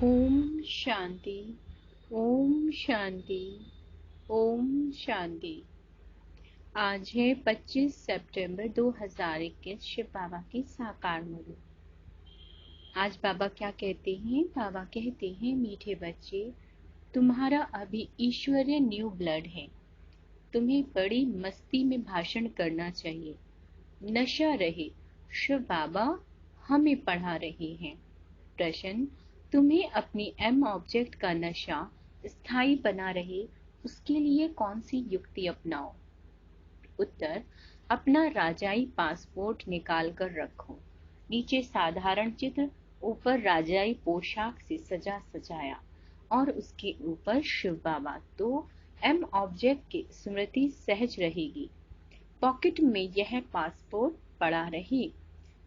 ओम शांति। ओम शांति। ओम शांति। आज है 25 सितंबर 2021 शिव बाबा की साकार मूर्ति। आज बाबा क्या कहते हैं? बाबा कहते हैं, मीठे बच्चे, तुम्हारा अभी ईश्वरीय न्यू ब्लड है। तुम्हें बड़ी मस्ती में भाषण करना चाहिए। नशा रहे। शिव बाबा हमें पढ़ा रहे हैं। प्रश्न, तुम्हें अपनी एम ऑब्जेक्ट का नशा स्थायी बना रहे, उसके लिए कौन सी युक्ति अपनाओ? उत्तर, अपना राजाई पासपोर्ट निकाल कर रखो। नीचे साधारण चित्र, ऊपर राजाई पोशाक से सजा सजाया और उसके ऊपर शिव बाबा। तो एम ऑब्जेक्ट की स्मृति सहज रहेगी। पॉकेट में यह पासपोर्ट पड़ा रहे।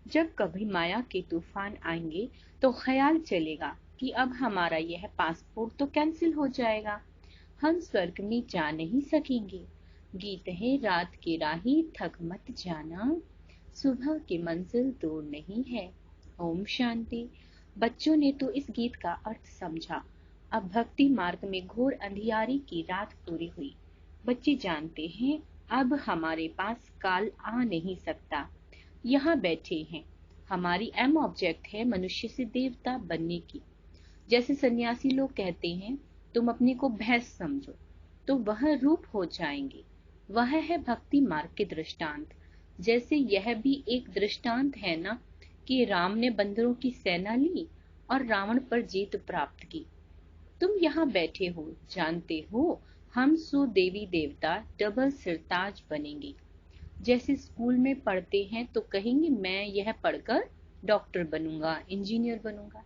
जब कभी माया के तूफान आएंगे तो ख्याल चलेगा कि अब हमारा यह पासपोर्ट तो कैंसिल हो जाएगा, हम स्वर्ग में जा नहीं सकेंगे। गीत है, रात की राही थक मत जाना, सुबह की मंजिल दूर नहीं है। ओम शांति। बच्चों ने तो इस गीत का अर्थ समझा। अब भक्ति मार्ग में घोर अंधियारी की रात पूरी हुई। बच्चे जानते हैं, अब हमारे पास काल आ नहीं सकता। यहाँ बैठे हैं। हमारी एम ऑब्जेक्ट है मनुष्य से देवता बनने की। जैसे सन्यासी लोग कहते हैं, तुम अपने को भैंस समझो, तो वह रूप हो जाएंगे। वह है भक्ति मार्ग के दृष्टांत। जैसे यह भी एक दृष्टांत है ना, कि राम ने बंदरों की सेना ली और रावण पर जीत प्राप्त की। तुम यहाँ बैठे हो, जानते हो हम सो देवी देवता डबल सिरताज बनेंगे। जैसे स्कूल में पढ़ते हैं तो कहेंगे, मैं यह पढ़कर डॉक्टर बनूंगा, इंजीनियर बनूंगा।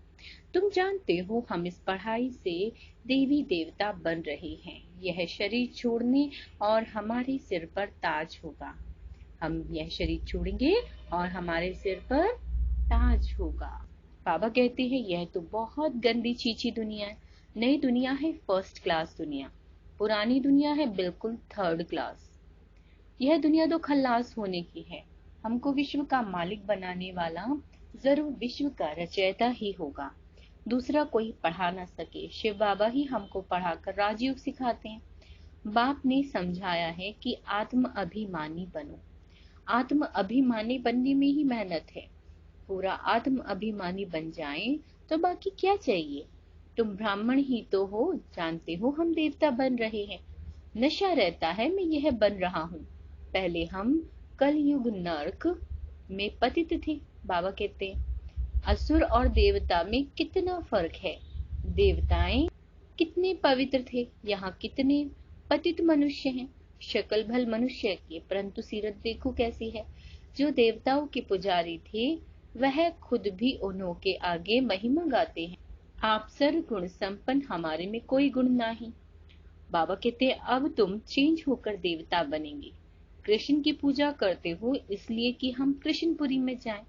तुम जानते हो हम इस पढ़ाई से देवी देवता बन रहे हैं। यह शरीर छोड़ने और हमारे सिर पर ताज होगा। हम यह शरीर छोड़ेंगे और हमारे सिर पर ताज होगा। बाबा कहते हैं, यह तो बहुत गंदी चीची दुनिया है। नई दुनिया है फर्स्ट क्लास दुनिया, पुरानी दुनिया है बिल्कुल थर्ड क्लास। यह दुनिया तो खल्लास होने की है। हमको विश्व का मालिक बनाने वाला जरूर विश्व का रचयिता ही होगा। दूसरा कोई पढ़ा ना सके। शिव बाबा ही हमको पढ़ाकर राजयोग सिखाते हैं। बाप ने समझाया है कि आत्म अभिमानी बनो। आत्म अभिमानी बनने में ही मेहनत है। पूरा आत्म अभिमानी बन जाएं तो बाकी क्या चाहिए। तुम ब्राह्मण ही तो हो, जानते हो हम देवता बन रहे हैं। नशा रहता है मैं यह बन रहा हूँ। पहले हम कलयुग नरक में पतित थे। बाबा कहते हैं, असुर और देवता में कितना फर्क है। देवताएं कितने पवित्र थे, यहाँ कितने पतित मनुष्य हैं। शक्ल भल मनुष्य की, परंतु सीरत देखो कैसी है। जो देवताओं के पुजारी थे वह खुद भी उन्हों के आगे महिमा गाते हैं। आप सर्व गुण संपन्न, हमारे में कोई गुण नहीं। बाबा कहते हैं, अब तुम चेंज होकर देवता बनेंगे। कृष्ण की पूजा करते हो इसलिए कि हम कृष्णपुरी में जाएं,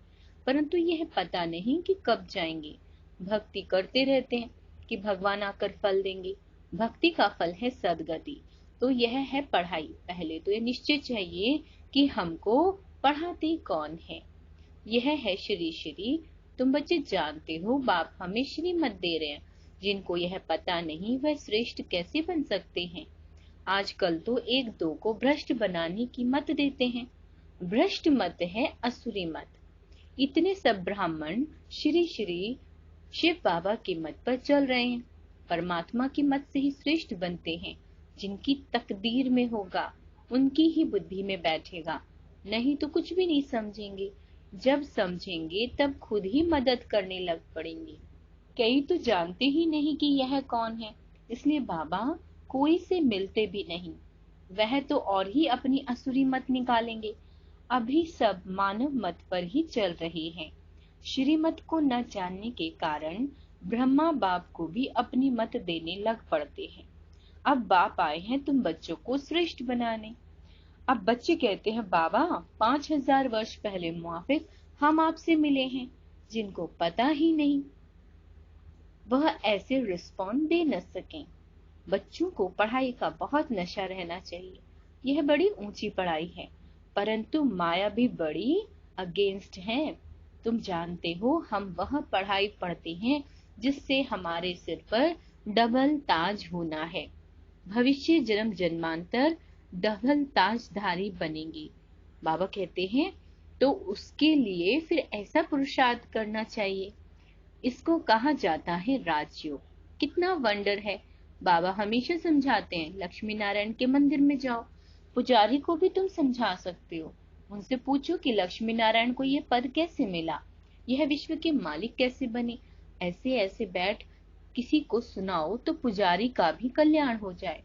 परंतु यह पता नहीं कि कब जाएंगे। भक्ति करते रहते हैं कि भगवान आकर फल देंगे। भक्ति का फल है सदगति। तो यह है पढ़ाई। पहले तो यह निश्चय चाहिए कि हमको पढ़ाते कौन है। यह है श्री श्री। तुम बच्चे जानते हो बाप हमें श्रीमत दे रहे हैं। जिनको यह पता नहीं वह श्रेष्ठ कैसे बन सकते हैं। आजकल तो एक दो को भ्रष्ट बनाने की मत देते हैं। भ्रष्ट मत है असुरी मत। इतने सब ब्राह्मण श्री श्री शिव बाबा के मत पर चल रहे हैं। परमात्मा के मत से ही श्रेष्ठ बनते हैं। जिनकी तकदीर में होगा उनकी ही बुद्धि में बैठेगा, नहीं तो कुछ भी नहीं समझेंगे। जब समझेंगे तब खुद ही मदद करने लग पड़ेंगे। कई तो जानते ही नहीं कि यह कौन है, इसलिए बाबा कोई से मिलते भी नहीं। वह तो और ही अपनी असुरी मत निकालेंगे। अभी सब मानव मत पर ही चल रहे हैं। श्रीमत को न जानने के कारण ब्रह्मा बाप को भी अपनी मत देने लग पड़ते हैं। अब बाप आए हैं तुम बच्चों को श्रेष्ठ बनाने। अब बच्चे कहते हैं, बाबा 5000 वर्ष पहले मुआफिक हम आपसे मिले हैं। जिनको पता ही नहीं वह ऐसे रिस्पॉन्ड दे न सकें। बच्चों को पढ़ाई का बहुत नशा रहना चाहिए। यह बड़ी ऊंची पढ़ाई है, परंतु माया भी बड़ी अगेंस्ट है। तुम जानते हो हम वह पढ़ाई पढ़ते हैं जिससे हमारे सिर पर डबल ताज होना है। भविष्य जन्म जन्मांतर डबल ताजधारी बनेंगे। बाबा कहते हैं तो उसके लिए फिर ऐसा पुरुषार्थ करना चाहिए। इसको कहा जाता है राजयोग। कितना वंडर है। बाबा हमेशा समझाते हैं, लक्ष्मी नारायण के मंदिर में जाओ, पुजारी को भी तुम समझा सकते हो। उनसे पूछो कि लक्ष्मी नारायण को ये पद कैसे मिला, यह विश्व के मालिक कैसे बने। ऐसे ऐसे बैठ किसी को सुनाओ तो पुजारी का भी कल्याण हो जाए।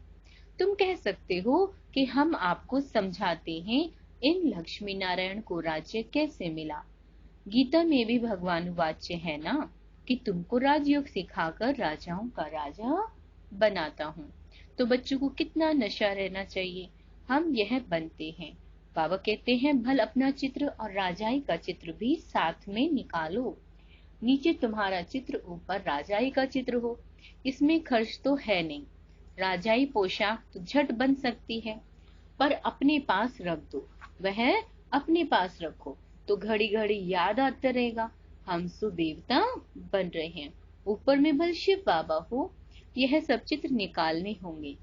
तुम कह सकते हो कि हम आपको समझाते हैं इन लक्ष्मी नारायण को राज्य कैसे मिला। गीता में भी भगवान वाच्य है ना कि तुमको राजयोग सिखाकर राजाओं का राजा बनाता हूँ। तो बच्चों को कितना नशा रहना चाहिए, हम यह बनते हैं। बाबा कहते हैं भल अपना चित्र और राजाई का चित्र भी साथ में निकालो। नीचे तुम्हारा चित्र, ऊपर राजाई का चित्र हो, इसमें खर्च तो है नहीं। राजाई पोशाक तो झट बन सकती है, पर अपने पास रख दो, वह अपने पास रखो तो घड़ी घड़ी याद आता रहेगा हम सुदेवता बन रहे हैं। ऊपर में भल शिव बाबा हो, यह सब चित्र निकालने होंगे।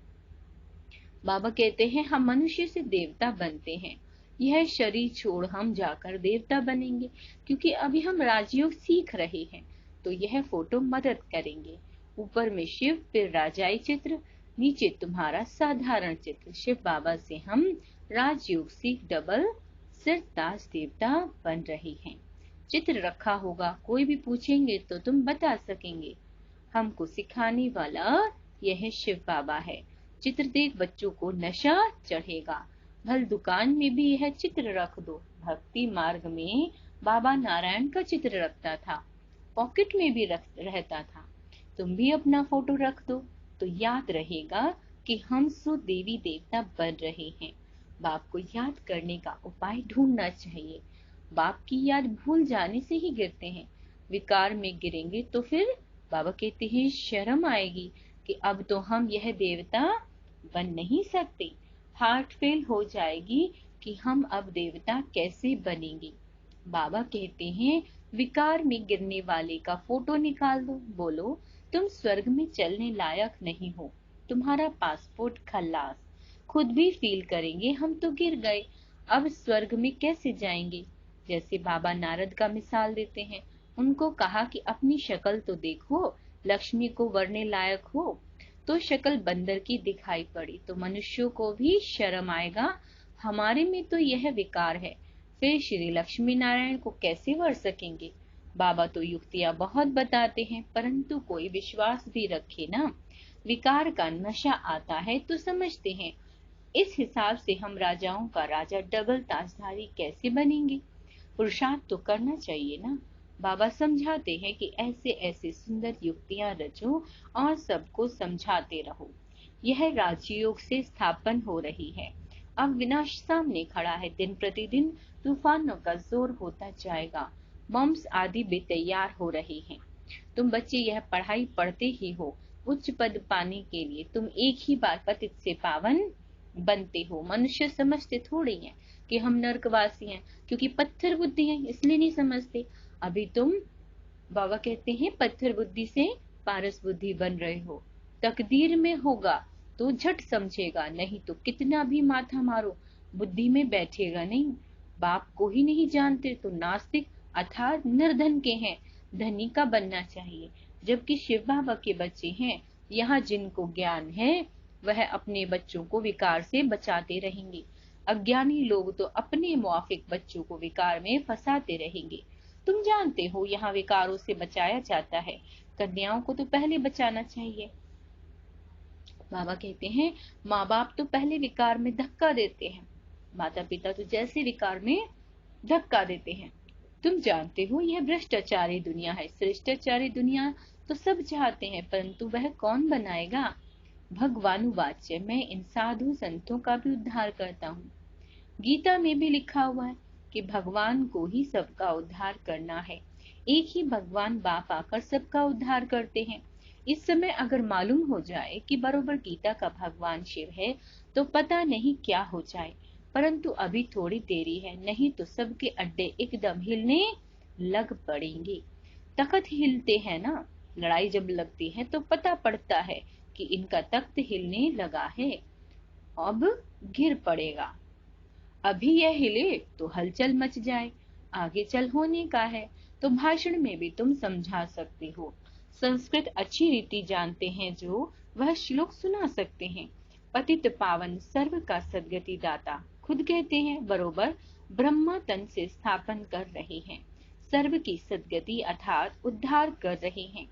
बाबा कहते हैं हम मनुष्य से देवता बनते हैं, यह शरीर छोड़ हम जाकर देवता बनेंगे, क्योंकि अभी हम राजयोग सीख रहे हैं। तो यह फोटो मदद करेंगे। ऊपर में शिव, फिर राजाई चित्र, नीचे तुम्हारा साधारण चित्र। शिव बाबा से हम राजयोग सीख डबल सिरताज देवता बन रहे हैं। चित्र रखा होगा, कोई भी पूछेंगे तो तुम बता सकेंगे। हमको सिखाने वाला यह शिव बाबा है। चित्र देख बच्चों को नशा चढ़ेगा। भल दुकान में भी यह चित्र रख दो। भक्ति मार्ग में बाबा नारायण का चित्र रखता था, पॉकेट में भी रहता था। तुम भी अपना फोटो रख दो तो याद रहेगा कि हम सो देवी देवता बन रहे हैं। बाप को याद करने का उपाय ढूंढना चाहिए। बाप की याद भूल जाने से ही गिरते हैं। विकार में गिरेंगे तो फिर बाबा कहते हैं शर्म आएगी कि अब तो हम यह देवता बन नहीं सकते। हार्ट फेल हो जाएगी कि हम अब देवता कैसे बनेंगे। बाबा कहते हैं विकार में गिरने वाले का फोटो निकाल दो, बोलो तुम स्वर्ग में चलने लायक नहीं हो, तुम्हारा पासपोर्ट खल्लास। खुद भी फील करेंगे हम तो गिर गए, अब स्वर्ग में कैसे जाएंगे। जैसे बाबा नारद का मिसाल देते हैं, उनको कहा कि अपनी शक्ल तो देखो, लक्ष्मी को वरने लायक हो, तो शक्ल बंदर की दिखाई पड़ी तो मनुष्यों को भी शर्म आएगा, हमारे में तो यह विकार है, फिर श्री लक्ष्मी नारायण को कैसे वर सकेंगे। बाबा तो युक्तियां बहुत बताते हैं, परंतु कोई विश्वास भी रखे ना। विकार का नशा आता है तो समझते हैं, इस हिसाब से हम राजाओं का राजा डबल ताजधारी कैसे बनेंगे। पुरुषार्थ तो करना चाहिए ना। बाबा समझाते हैं कि ऐसे ऐसे सुंदर युक्तियां रचो और सबको समझाते रहो। यह राजयोग से स्थापन हो रही है। अब विनाश सामने खड़ा है, दिन प्रतिदिन तूफानों का जोर होता जाएगा, बम्स आदि भी तैयार हो रहे हैं। तुम बच्चे यह पढ़ाई पढ़ते ही हो, उच्च पद पाने के लिए तुम एक ही बार पतित से पावन बनते हो। मनुष्य समझते थोड़ी हैं कि हम नरकवासी हैं, क्योंकि पत्थर बुद्धि है इसलिए नहीं समझते। अभी तुम बाबा कहते हैं पत्थर बुद्धि से पारस बुद्धि बन रहे हो। तकदीर में होगा तो झट समझेगा, नहीं तो कितना भी माथा मारो बुद्धि में बैठेगा नहीं। बाप को ही नहीं जानते तो नास्तिक अर्थात निर्धन के हैं, धनी का बनना चाहिए। जबकि शिव बाबा के बच्चे हैं, यहाँ जिनको ज्ञान है वह अपने बच्चों को विकार से बचाते रहेंगे। अज्ञानी लोग तो अपने मुआफिक बच्चों को विकार में फंसाते रहेंगे। तुम जानते हो यहाँ विकारों से बचाया जाता है, कन्याओं को तो पहले बचाना चाहिए। बाबा कहते हैं माँ बाप तो पहले विकार में धक्का देते हैं, माता पिता तो जैसे विकार में धक्का देते हैं। तुम जानते हो यह भ्रष्टाचारी दुनिया है। श्रेष्ठाचारी दुनिया तो सब चाहते हैं, परंतु वह कौन बनाएगा। भगवानुवाच्य, मैं इन साधु संतों का भी उद्धार करता हूँ। गीता में भी लिखा हुआ है कि भगवान को ही सबका उद्धार करना है। एक ही भगवान बाप आकर सबका उद्धार करते हैं। इस समय अगर मालूम हो जाए कि बरोबर गीता का भगवान शिव है तो पता नहीं क्या हो जाए, परंतु अभी थोड़ी देरी है, नहीं तो सबके अड्डे एकदम हिलने लग पड़ेंगे। तखत हिलते हैं ना, लड़ाई जब लगती है तो पता पड़ता है कि इनका तख्त हिलने लगा है, अब गिर पड़ेगा। अभी यह हिले तो हलचल मच जाए, आगे चल होने का है। तो भाषण में भी तुम समझा सकते हो। संस्कृत अच्छी रीति जानते हैं जो वह श्लोक सुना सकते हैं। पतित पावन सर्व का सद्गति दाता खुद कहते हैं, बरोबर ब्रह्मा तन से स्थापन कर रहे हैं, सर्व की सद्गति अर्थात उद्धार कर रहे हैं।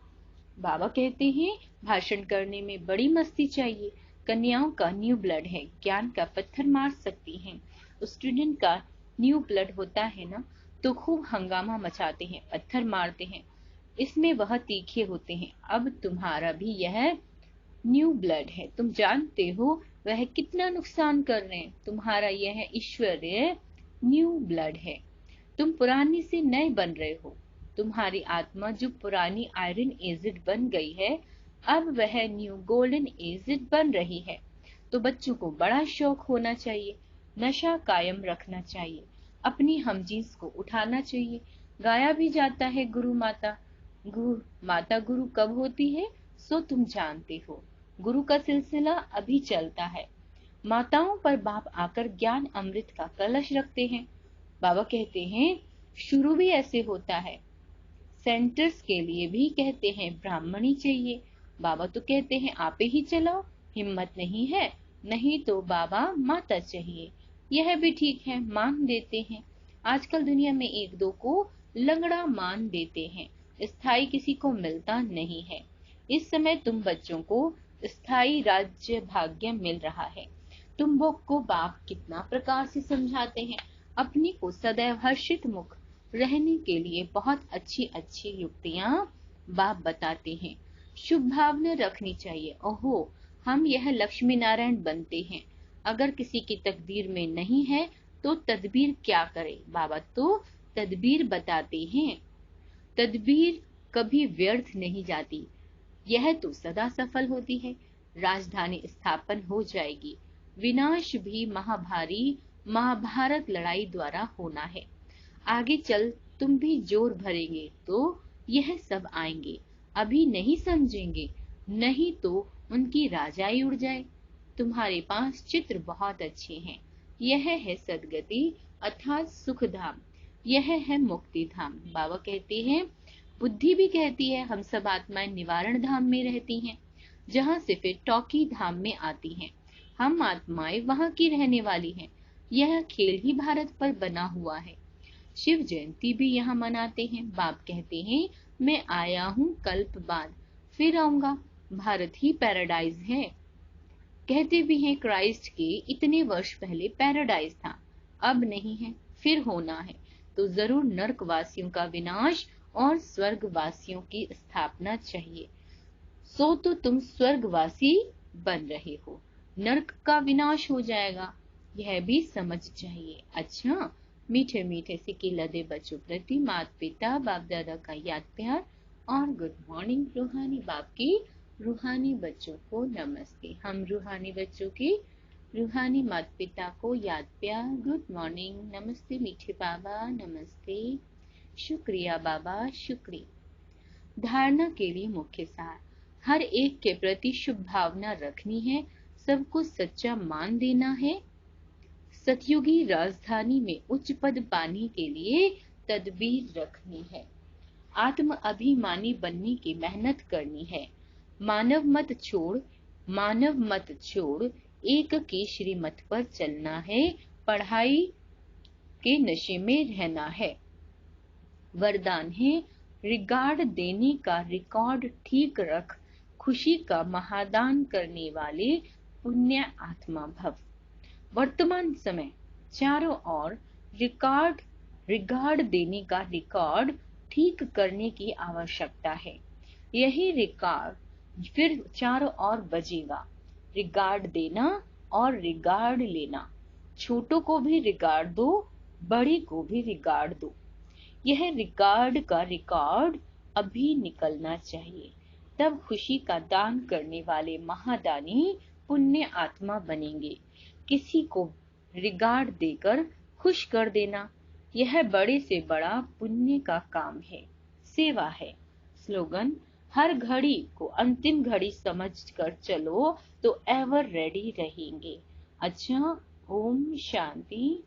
बाबा कहते हैं भाषण करने में बड़ी मस्ती चाहिए। कन्याओं का न्यू ब्लड है, ज्ञान का पत्थर मार सकती हैं। स्टूडेंट का न्यू ब्लड होता है ना, तो खूब हंगामा मचाते हैं, पत्थर मारते हैं, इसमें वह तीखे होते हैं। अब तुम्हारा भी यह न्यू ब्लड है, तुम जानते हो वह कितना नुकसान कर रहे हैं। तुम्हारा यह ईश्वरीय न्यू ब्लड है, तुम पुरानी से नए बन रहे हो। तुम्हारी आत्मा जो पुरानी आयरन एजिड बन गई है, अब वह न्यू गोल्डन एजिड बन रही है। तो बच्चों को बड़ा शौक होना चाहिए, नशा कायम रखना चाहिए, अपनी हमजीज को उठाना चाहिए। गाया भी जाता है गुरु माता गुरु कब होती है सो तुम जानते हो। गुरु का सिलसिला अभी चलता है। माताओं पर बाप आकर ज्ञान अमृत का कलश रखते हैं। बाबा कहते हैं शुरू भी ऐसे होता है। सेंटर्स के लिए भी कहते हैं ब्राह्मणी चाहिए। बाबा तो कहते हैं आपे ही चलाओ, हिम्मत नहीं है, नहीं तो बाबा माता चाहिए। यह भी ठीक है, मान देते हैं। आजकल दुनिया में एक दो को लंगड़ा मान देते हैं, स्थायी किसी को मिलता नहीं है। इस समय तुम बच्चों को स्थायी राज्य भाग्य मिल रहा है। तुम को बाप कितना प्रकार से समझाते हैं। अपने को सदैव हर्षित मुख रहने के लिए बहुत अच्छी अच्छी युक्तियां बाप बताते हैं। शुभ भावना रखनी चाहिए। ओहो, हम यह लक्ष्मी नारायण बनते हैं, अगर किसी की तकदीर में नहीं है तो तदबीर क्या करे। बाबा तो तदबीर बताते हैं। तदबीर कभी व्यर्थ नहीं जाती, यह तो सदा सफल होती है। राजधानी स्थापन हो जाएगी। विनाश भी महाभारी महाभारत लड़ाई द्वारा होना है। आगे चल तुम भी जोर भरेंगे तो यह सब आएंगे, अभी नहीं समझेंगे, नहीं तो उनकी राजाई उड़ जाए। तुम्हारे पास चित्र बहुत अच्छे हैं। यह है सदगति अर्थात सुख धाम, यह है मुक्ति धाम। बाबा कहते हैं, बुद्धि भी कहती है हम सब आत्माएं निवारण धाम में रहती हैं, जहाँ से फिर टॉकी धाम में आती हैं। हम आत्माएं वहाँ की रहने वाली हैं। यह खेल ही भारत पर बना हुआ है। शिव जयंती भी यहाँ मनाते हैं। बाप कहते हैं मैं आया हूँ कल्प बाद, फिर आऊंगा। भारत ही पैराडाइज है। कहते भी हैं क्राइस्ट के इतने वर्ष पहले पैराडाइज था, अब नहीं है, फिर होना है। तो जरूर नर्कवासियों का विनाश और स्वर्गवासियों की स्थापना चाहिए। सो तो तुम स्वर्गवासी बन रहे हो, नर्क का विनाश हो जाएगा, यह भी समझ चाहिए। अच्छा, मीठे मीठे सिक्के लदे बच्चों प्रति माता पिता बाप दादा का याद प्यार और गुड मॉर्निंग। रूहानी बाप की रूहानी बच्चों को नमस्ते। हम रूहानी बच्चों की रूहानी माता पिता को याद प्यार, गुड मॉर्निंग, नमस्ते मीठे बाबा, नमस्ते, शुक्रिया बाबा, शुक्रिया। धारणा के लिए मुख्य सार, हर एक के प्रति शुभ भावना रखनी है, सबको सच्चा मान देना है। सतयुगी राजधानी में उच्च पद पाने के लिए तदबीर रखनी है। आत्म अभिमानी बनने की मेहनत करनी है। मानव मत छोड़ एक की श्रीमत पर चलना है। पढ़ाई के नशे में रहना है। वरदान है रिगार्ड देने का रिकॉर्ड ठीक रख, खुशी का महादान करने वाले पुण्य आत्मा भव। वर्तमान समय चारों ओर रिगार्ड देने का रिकॉर्ड ठीक करने की आवश्यकता है। यही रिकॉर्ड फिर चारों ओर बजेगा। रिगार्ड देना और रिगार्ड लेना, छोटों को भी रिगार्ड दो, बड़े को भी रिगार्ड दो। यह रिगार्ड का रिकॉर्ड अभी निकलना चाहिए, तब खुशी का दान करने वाले महादानी पुण्य आत्मा बनेंगे। किसी को रिगार्ड देकर खुश कर देना, यह बड़े से बड़ा पुण्य का काम है, सेवा है। स्लोगन, हर घड़ी को अंतिम घड़ी समझकर चलो तो एवर रेडी रहेंगे। अच्छा, ओम शांति।